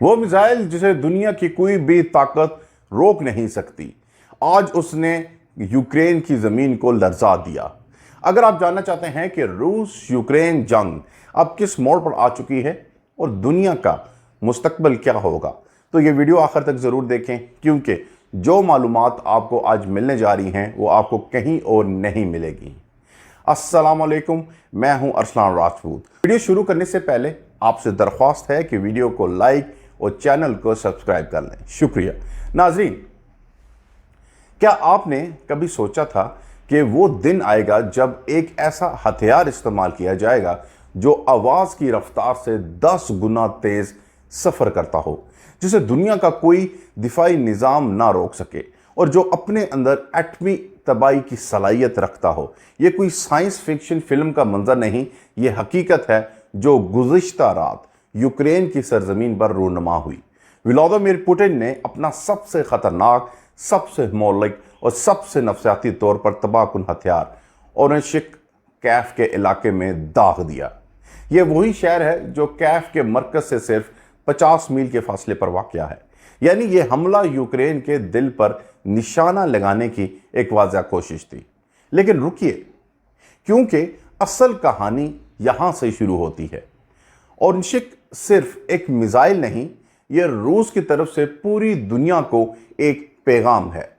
وہ मिसाइल जिसे दुनिया की कोई भी ताकत रोक नहीं सकती, आज उसने यूक्रेन की ज़मीन को लर्जा दिया। अगर आप जानना चाहते हैं कि रूस यूक्रेन जंग अब किस मोड़ पर आ चुकी है और दुनिया का मुस्तकबिल क्या होगा, तो ये वीडियो आखिर तक ज़रूर देखें, क्योंकि जो मालूमात आपको आज मिलने जा रही हैं वो आपको कहीं और नहीं मिलेगी। अस्सलाम वालेकुम, मैं हूं अरसलान राजपूत। वीडियो शुरू करने से पहले आपसे दरख्वास्त है कि वीडियो को लाइक और चैनल को सब्सक्राइब कर लें। शुक्रिया। नाज़रीन, क्या आपने कभी सोचा था कि वो दिन आएगा जब एक ऐसा हथियार इस्तेमाल किया जाएगा जो आवाज़ की रफ्तार से 10 गुना तेज़ सफ़र करता हो, जिसे दुनिया का कोई दिफाई निज़ाम ना रोक सके और जो अपने अंदर एटमी तबाही की सलाहियत रखता हो। ये कोई साइंस फिक्शन फिल्म का मंजर नहीं, ये हकीकत है जो गुज़िश्ता रात यूक्रेन की सरजमीन पर रूनुमा हुई। व्लादिमीर पुतिन ने अपना सबसे ख़तरनाक, सबसे मौलिक और सबसे नफसियाती तौर पर तबाहकुन हथियार ओरेशिक कैफ के इलाके में दाग दिया। ये वही शहर है जो कैफ के मरकज़ से सिर्फ 50 मील के फासले पर वाक़या है। यानी ये हमला यूक्रेन के दिल पर निशाना लगाने की एक वाज़ह कोशिश थी। लेकिन रुकिए, क्योंकि असल कहानी यहाँ से शुरू होती है। ओरेशिक सिर्फ एक मिसाइल नहीं, ये रूस की तरफ से पूरी दुनिया को एक पैगाम है।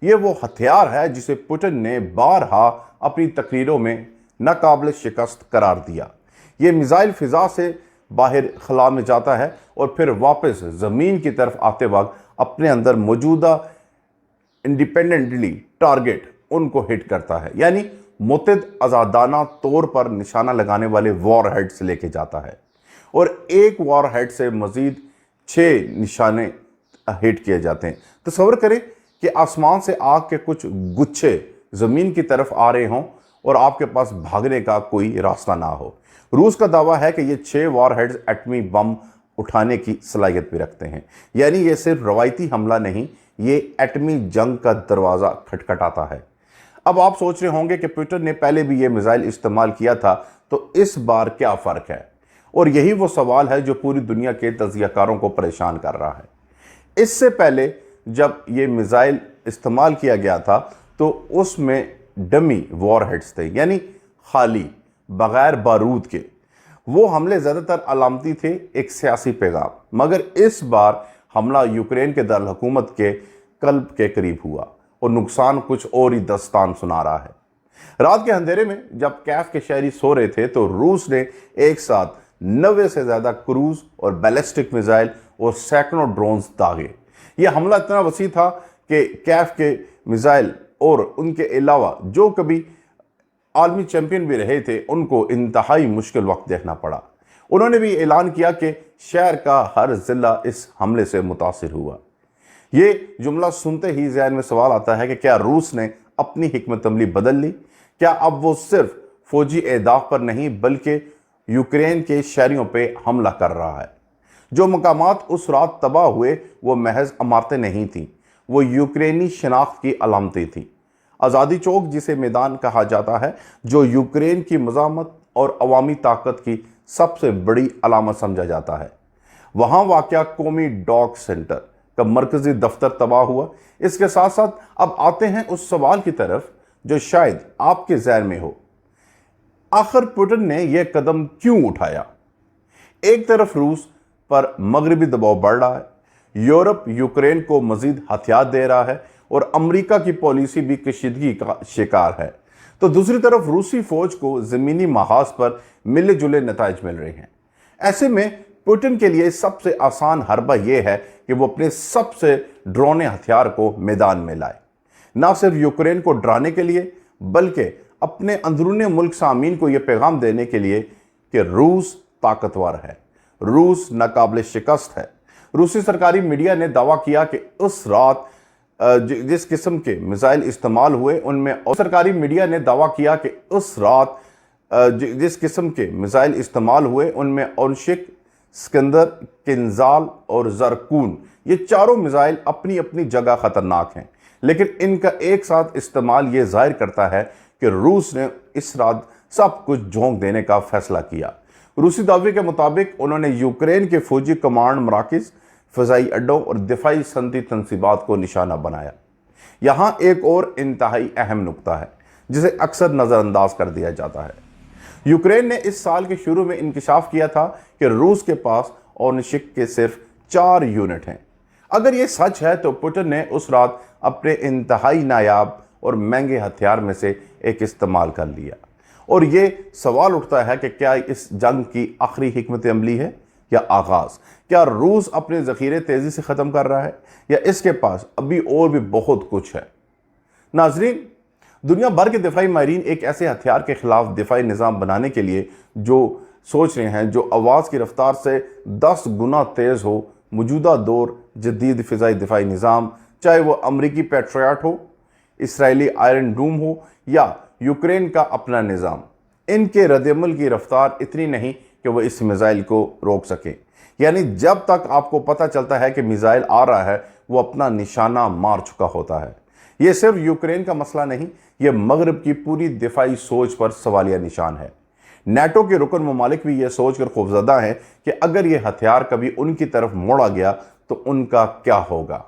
ये वो हथियार है जिसे पुतिन ने बारहा अपनी तकरीरों में नाकाबिल शिकस्त करार दिया। ये मिसाइल फ़िज़ा से बाहर खला में जाता है और फिर वापस ज़मीन की तरफ आते वक्त अपने अंदर मौजूदा इंडिपेंडेंटली टारगेट उनको हिट करता है, यानी मुतद आज़ादाना तौर पर निशाना लगाने वाले वॉर हेड से लेके जाता है और एक वॉर हेड से मज़ीद 6 निशाने हिट किए जाते हैं। तसव्वुर करें कि आसमान से आग के कुछ गुच्छे ज़मीन की तरफ आ रहे हों और आपके पास भागने का कोई रास्ता ना हो। रूस का दावा है कि ये 6 वॉर हेड्स एटमी बम उठाने की सलाहियत भी रखते हैं, यानी ये सिर्फ रवायती हमला नहीं, ये एटमी जंग का दरवाज़ा खटखटाता है। अब आप सोच रहे होंगे कि पुतिन ने पहले भी ये मिसाइल इस्तेमाल किया था, तो इस बार क्या फ़र्क है? और यही वो सवाल है जो पूरी दुनिया के तज्ज़ियाकारों को परेशान कर रहा है। इससे पहले जब ये मिसाइल इस्तेमाल किया गया था तो उसमें डमी वॉर हेड्स थे, यानी खाली, बग़ैर बारूद के। वो हमले ज़्यादातर अलामती थे, एक सियासी पैगाम। मगर इस बार हमला यूक्रेन के दारुल-हुकूमत के क़ल्ब के करीब हुआ और नुकसान कुछ और ही दस्तान सुना रहा है। रात के अंधेरे में जब कैफ के शहरी सो रहे थे तो रूस ने एक साथ 90 से ज़्यादा क्रूज़ और बैलिस्टिक मिसाइल और सैकड़ों ड्रोन्स दागे। यह हमला इतना वसी था कि कैफ के मिसाइल और उनके अलावा जो कभी आलमी चैंपियन भी रहे थे उनको इंतहाई मुश्किल वक्त देखना पड़ा। उन्होंने भी ऐलान किया कि शहर का हर ज़िला इस हमले से मुतासिर हुआ। ये जुमला सुनते ही ज़हन में सवाल आता है कि क्या रूस ने अपनी हिकमत अमली बदल ली? क्या अब वो सिर्फ फ़ौजी अहदाफ पर नहीं बल्कि यूक्रेन के शहरियों पे हमला कर रहा है? जो मकामात उस रात तबाह हुए वो महज इमारतें नहीं थीं, वो यूक्रेनी शनाख्त की अलामतें थीं। आज़ादी चौक, जिसे मैदान कहा जाता है, जो यूक्रेन की मज़ामत और अवामी ताकत की सबसे बड़ी अलामत समझा जाता है, वहाँ वाक़या कौमी डॉक सेंटर का मरकज़ी दफ्तर तबाह हुआ। इसके साथ साथ अब आते हैं उस सवाल की तरफ जो शायद आपके ज़हन में हो, आखिर पुतिन ने यह कदम क्यों उठाया? एक तरफ रूस पर मगरबी दबाव बढ़ रहा है, यूरोप यूक्रेन को मजीद हथियार दे रहा है और अमेरिका की पॉलिसी भी कशीदगी का शिकार है, तो दूसरी तरफ रूसी फौज को ज़मीनी महाज पर मिले जुले नताइज मिल रहे हैं। ऐसे में पुतिन के लिए सबसे आसान हरबा यह है कि वो अपने सबसे ड्रोने हथियार को मैदान में लाए, ना सिर्फ यूक्रेन को डराने के लिए बल्कि अपने अंदरूनी मुल्क सामीन को यह पैगाम देने के लिए कि रूस ताकतवर है, रूस नाकाबिल शिकस्त है। रूसी सरकारी मीडिया ने दावा किया कि उस रात जिस किस्म के मिसाइल इस्तेमाल हुए उनमें सरकारी मीडिया ने दावा किया कि उस रात जिस किस्म के मिसाइल इस्तेमाल हुए उनमें ओरेशिक, सिकंदर, किंजाल और जरकून, ये चारों मिसाइल अपनी अपनी जगह ख़तरनाक हैं, लेकिन इनका एक साथ इस्तेमाल ये जाहिर करता है कि रूस ने इस रात सब कुछ झोंक देने का फैसला किया। रूसी दावे के मुताबिक उन्होंने यूक्रेन के फौजी कमांड मराकज़ فضائی اڈوں اور دفاعی صنعتی تنصیبات کو نشانہ بنایا۔ یہاں ایک اور انتہائی اہم نقطہ ہے جسے اکثر نظر انداز کر دیا جاتا ہے۔ یوکرین نے اس سال کے شروع میں انکشاف کیا تھا کہ روس کے پاس اورنشک کے صرف 4 یونٹ ہیں۔ اگر یہ سچ ہے تو پوٹن نے اس رات اپنے انتہائی نایاب اور مہنگے ہتھیار میں سے ایک استعمال کر لیا، اور یہ سوال اٹھتا ہے کہ کیا اس جنگ کی آخری حکمت عملی ہے یا آغاز؟ کیا روس اپنے ذخیرے تیزی سے ختم کر رہا ہے یا اس کے پاس ابھی اور بھی بہت کچھ ہے؟ ناظرین، دنیا بھر کے دفاعی ماہرین ایک ایسے ہتھیار کے خلاف دفاعی نظام بنانے کے لیے جو سوچ رہے ہیں جو آواز کی رفتار سے 10 گنا تیز ہو۔ موجودہ دور جدید فضائی دفاعی نظام، چاہے وہ امریکی پیٹریاٹ ہو، اسرائیلی آئرن ڈوم ہو یا یوکرین کا اپنا نظام، ان کے رد عمل کی رفتار اتنی نہیں کہ وہ اس میزائل کو روک سکیں۔ یعنی جب تک آپ کو پتہ چلتا ہے کہ میزائل آ رہا ہے، وہ اپنا نشانہ مار چکا ہوتا ہے۔ یہ صرف یوکرین کا مسئلہ نہیں، یہ مغرب کی پوری دفاعی سوچ پر سوالیہ نشان ہے۔ نیٹو کے رکن ممالک بھی یہ سوچ کر خوفزدہ ہیں کہ اگر یہ ہتھیار کبھی ان کی طرف موڑا گیا تو ان کا کیا ہوگا۔